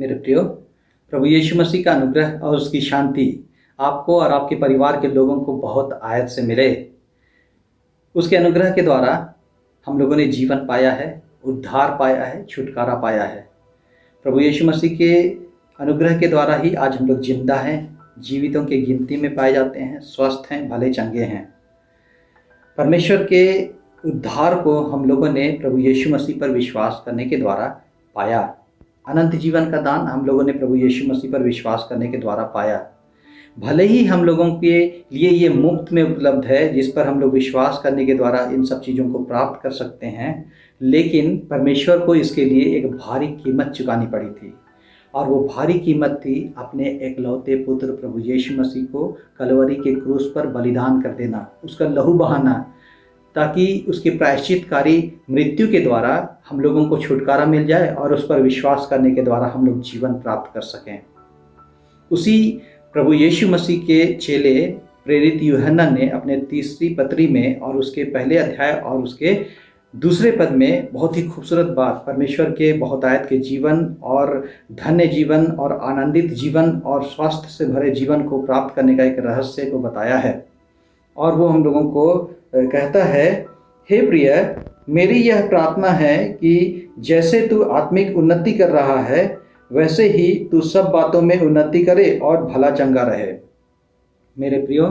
मेरे प्रियो, प्रभु यीशु मसीह का अनुग्रह और उसकी शांति आपको और आपके परिवार के लोगों को बहुत आयत से मिले। उसके अनुग्रह के द्वारा हम लोगों ने जीवन पाया है, उद्धार पाया है, छुटकारा पाया है। प्रभु यीशु मसीह के अनुग्रह के द्वारा ही आज हम लोग जिंदा हैं, जीवितों की गिनती में पाए जाते हैं, स्वस्थ हैं, भले चंगे हैं। परमेश्वर के उद्धार को हम लोगों ने प्रभु यीशु मसीह पर विश्वास करने के द्वारा पाया। अनंत जीवन का दान हम लोगों ने प्रभु यीशु मसीह पर विश्वास करने के द्वारा पाया। भले ही हम लोगों के लिए ये मुफ्त में उपलब्ध है, जिस पर हम लोग विश्वास करने के द्वारा इन सब चीज़ों को प्राप्त कर सकते हैं, लेकिन परमेश्वर को इसके लिए एक भारी कीमत चुकानी पड़ी थी। और वो भारी कीमत थी अपने एकलौते पुत्र प्रभु यीशु मसीह को कलवरी के क्रूस पर बलिदान कर देना, उसका लहू बहाना, ताकि उसकी प्रायश्चितकारी मृत्यु के द्वारा हम लोगों को छुटकारा मिल जाए और उस पर विश्वास करने के द्वारा हम लोग जीवन प्राप्त कर सकें। उसी प्रभु यीशु मसीह के चेले प्रेरित यूहन्ना ने अपने तीसरी पत्री में और उसके पहले अध्याय और उसके दूसरे पद में बहुत ही खूबसूरत बात, परमेश्वर के बहुतायत के जीवन और धन्य जीवन और आनंदित जीवन और स्वास्थ्य से भरे जीवन को प्राप्त करने का एक रहस्य को बताया है। और वो हम लोगों को कहता है, हे प्रिय, मेरी यह प्रार्थना है कि जैसे तू आत्मिक उन्नति कर रहा है वैसे ही तू सब बातों में उन्नति करे और भला चंगा रहे। मेरे प्रियो,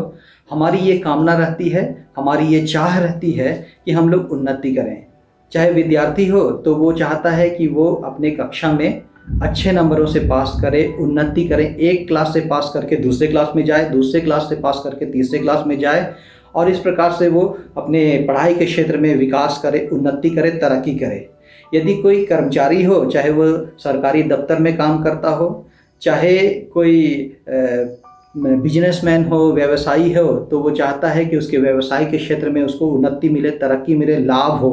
हमारी ये कामना रहती है, हमारी ये चाह रहती है कि हम लोग उन्नति करें। चाहे विद्यार्थी हो तो वो चाहता है कि वो अपने कक्षा में अच्छे नंबरों से पास करे, उन्नति करें, एक क्लास से पास करके दूसरे क्लास में जाए, दूसरे क्लास से पास करके तीसरे क्लास में जाए, और इस प्रकार से वो अपने पढ़ाई के क्षेत्र में विकास करे, उन्नति करे, तरक्की करे। यदि कोई कर्मचारी हो, चाहे वो सरकारी दफ्तर में काम करता हो, चाहे कोई बिजनेसमैन हो, व्यवसायी हो, तो वो चाहता है कि उसके व्यवसाय के क्षेत्र में उसको उन्नति मिले, तरक्की मिले, लाभ हो।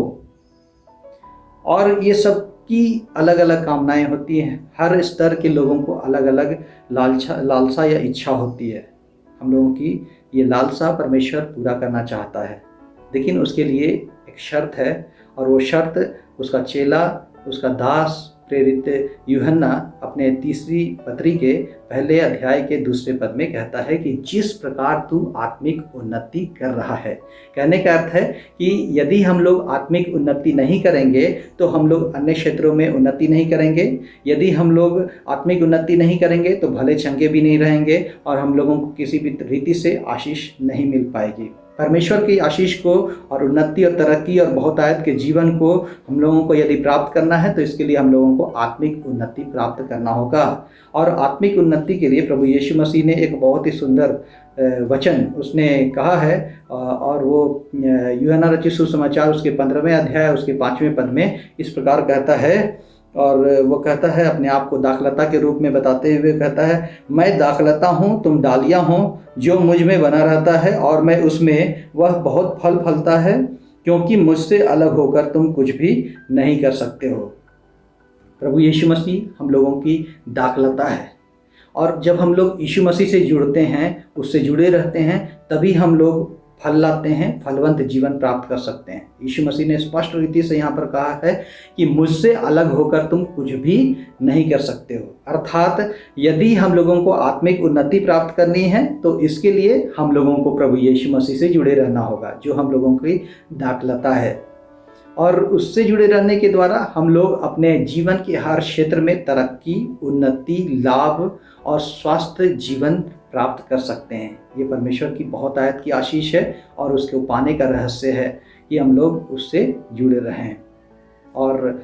और ये सब की अलग अलग कामनाएं होती हैं। हर स्तर के लोगों को अलग अलग लालसा या इच्छा होती है। हम लोगों की ये लालसा परमेश्वर पूरा करना चाहता है, लेकिन उसके लिए एक शर्त है, और वो शर्त उसका चेला, उसका दास प्रेरित यूहन्ना अपने तीसरी पत्री के पहले अध्याय के दूसरे पद में कहता है कि जिस प्रकार तू आत्मिक उन्नति कर रहा है। कहने का अर्थ है कि यदि हम लोग आत्मिक उन्नति नहीं करेंगे तो हम लोग अन्य क्षेत्रों में उन्नति नहीं करेंगे। यदि हम लोग आत्मिक उन्नति नहीं करेंगे तो भले चंगे भी नहीं रहेंगे और हम लोगों को किसी भी रीति से आशीष नहीं मिल पाएगी। परमेश्वर की आशीष को और उन्नति और तरक्की और बहुतायत के जीवन को हम लोगों को यदि प्राप्त करना है तो इसके लिए हम लोगों को आत्मिक उन्नति प्राप्त करना होगा। और आत्मिक उन्नति के लिए प्रभु यीशु मसीह ने एक बहुत ही सुंदर वचन उसने कहा है, और वो यूहन्ना रचित सुसमाचार उसके 15वें अध्याय उसके 5वें पद में इस प्रकार कहता है। और वो कहता है, अपने आप को दाखलता के रूप में बताते हुए कहता है, मैं दाखलता हूँ, तुम डालियाँ हो, जो मुझ में बना रहता है और मैं उसमें, वह बहुत फल फलता है, क्योंकि मुझसे अलग होकर तुम कुछ भी नहीं कर सकते हो। प्रभु यीशु मसीह हम लोगों की दाखलता है, और जब हम लोग यीशु मसीह से जुड़ते हैं, उससे जुड़े रहते हैं, तभी हम लोग फल लाते हैं, फलवंत जीवन प्राप्त कर सकते हैं। यीशु मसीह ने स्पष्ट रीति से यहाँ पर कहा है कि मुझसे अलग होकर तुम कुछ भी नहीं कर सकते हो। अर्थात यदि हम लोगों को आत्मिक उन्नति प्राप्त करनी है तो इसके लिए हम लोगों को प्रभु यीशु मसीह से जुड़े रहना होगा, जो हम लोगों की दाखलता है। और उससे जुड़े रहने के द्वारा हम लोग अपने जीवन के हर क्षेत्र में तरक्की, उन्नति, लाभ और स्वास्थ्य जीवन प्राप्त कर सकते हैं। ये परमेश्वर की बहुतायत की आशीष है और उसके पाने का रहस्य है कि हम लोग उससे जुड़े रहें। और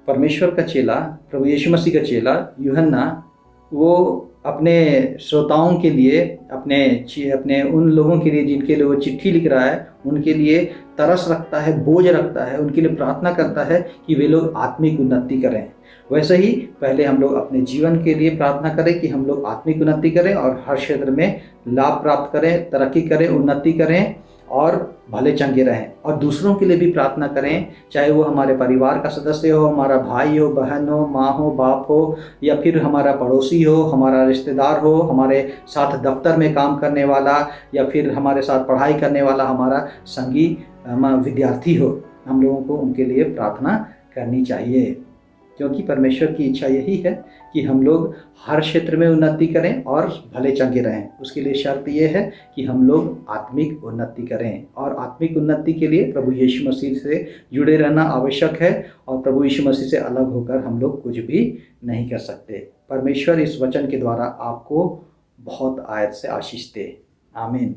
परमेश्वर का चेला, प्रभु यीशु मसीह का चेला यूहन्ना, वो अपने श्रोताओं के लिए, अपने उन लोगों के लिए जिनके लिए वो चिट्ठी लिख रहा है, उनके लिए तरस रखता है, बोझ रखता है, उनके लिए प्रार्थना करता है कि वे लोग आत्मिक उन्नति करें। वैसे ही पहले हम लोग अपने जीवन के लिए प्रार्थना करें कि हम लोग आत्मिक उन्नति करें और हर क्षेत्र में लाभ प्राप्त करें, तरक्की करें, उन्नति करें और भले चंगे रहें। और दूसरों के लिए भी प्रार्थना करें, चाहे वो हमारे परिवार का सदस्य हो, हमारा भाई हो, बहन हो, माँ हो, बाप हो, या फिर हमारा पड़ोसी हो, हमारा रिश्तेदार हो, हमारे साथ दफ्तर में काम करने वाला, या फिर हमारे साथ पढ़ाई करने वाला हमारा संगी विद्यार्थी हो। हम लोगों को उनके लिए प्रार्थना करनी चाहिए। क्योंकि परमेश्वर की इच्छा यही है कि हम लोग हर क्षेत्र में उन्नति करें और भले चंगे रहें। उसके लिए शर्त ये है कि हम लोग आत्मिक उन्नति करें, और आत्मिक उन्नति के लिए प्रभु यीशु मसीह से जुड़े रहना आवश्यक है, और प्रभु यीशु मसीह से अलग होकर हम लोग कुछ भी नहीं कर सकते। परमेश्वर इस वचन के द्वारा आपको बहुत आयत से आशीष दे। आमीन।